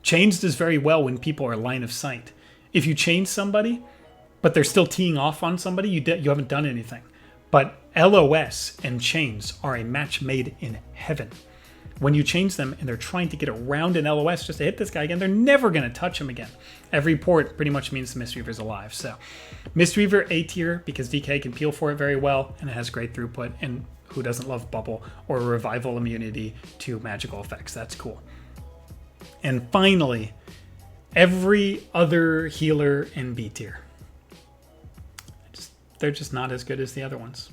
Chains does very well when people are line of sight. If you chain somebody, but they're still teeing off on somebody, you haven't done anything. But LOS and chains are a match made in heaven. When you change them and they're trying to get around an LOS just to hit this guy again, they're never going to touch him again. Every port pretty much means the Mistweaver's alive. So Mistweaver A tier because DK can peel for it very well and it has great throughput. And who doesn't love bubble or revival immunity to magical effects? That's cool. And finally, every other healer in B tier. They're just not as good as the other ones.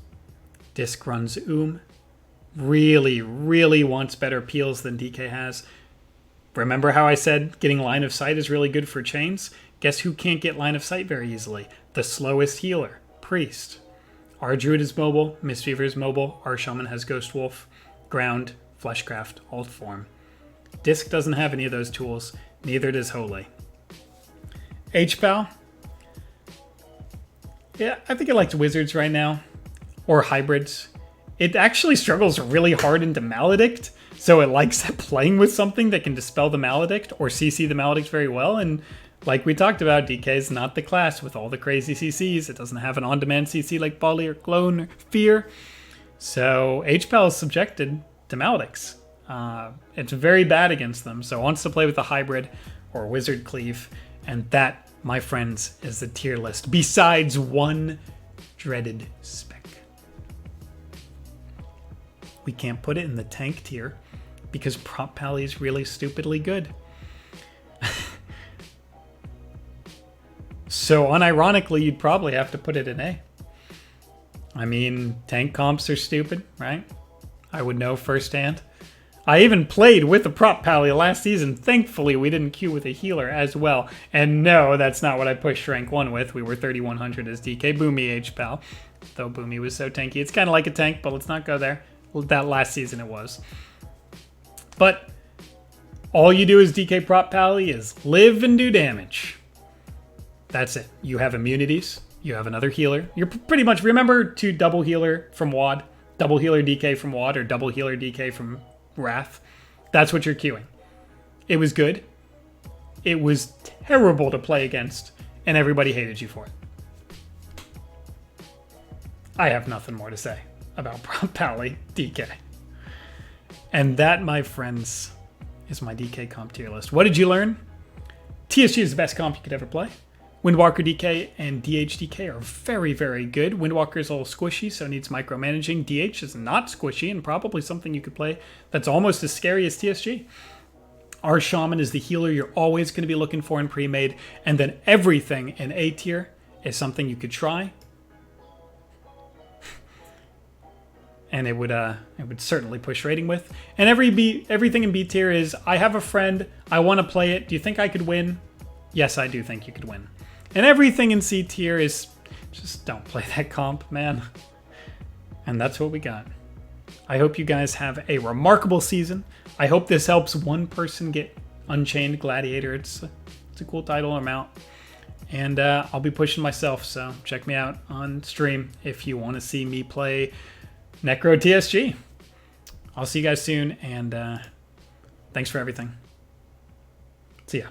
Disc runs really, really wants better peels than DK has. Remember how I said getting line of sight is really good for chains? Guess who can't get line of sight very easily? The slowest healer, Priest. Our Druid is mobile, Mistweaver is mobile, our Shaman has Ghost Wolf, Ground, Fleshcraft, Alt Form. Disc doesn't have any of those tools, neither does Holy. HPAL? Yeah, I think it likes Wizards right now, or Hybrids. It actually struggles really hard into Maledict, so it likes playing with something that can dispel the Maledict or CC the Maledict very well. And like we talked about, DK is not the class with all the crazy CCs. It doesn't have an on-demand CC like Volley or Clone or Fear. So HPAL is subjected to Maledicts. It's very bad against them, so it wants to play with a Hybrid or Wizard Cleave. And that, my friends, is the tier list. Besides one dreaded spec. We can't put it in the tank tier because Prop Pally is really stupidly good. So unironically, you'd probably have to put it in A. I mean, tank comps are stupid, right? I would know firsthand. I even played with a Prop Pally last season. Thankfully, we didn't queue with a healer as well. And no, that's not what I pushed rank 1 with. We were 3100 as DK Boomy HPAL. Though Boomy was so tanky. It's kind of like a tank, but let's not go there. That last season it was. But all you do as DK Prop Pally is live and do damage. That's it. You have immunities. You have another healer. You're pretty much, remember to double healer from WAD, double healer DK from WAD, or double healer DK from Wrath? That's what you're queuing. It was good. It was terrible to play against, and everybody hated you for it. I have nothing more to say about Prop Pally DK. And that, my friends, is my DK comp tier list. What did you learn? TSG is the best comp you could ever play. Windwalker DK and DH DK are very, very good. Windwalker is a little squishy, so needs micromanaging. DH is not squishy and probably something you could play that's almost as scary as TSG. Our Shaman is the healer you're always going to be looking for in pre-made. And then everything in A tier is something you could try. And it would certainly push rating with. And everything in B tier is, I have a friend, I want to play it. Do you think I could win? Yes, I do think you could win. And everything in C tier is, just don't play that comp, man. And that's what we got. I hope you guys have a remarkable season. I hope this helps one person get Unchained Gladiator. It's a cool title or mount. And I'll be pushing myself, so check me out on stream if you want to see me play Necro TSG. I'll see you guys soon, and thanks for everything. See ya.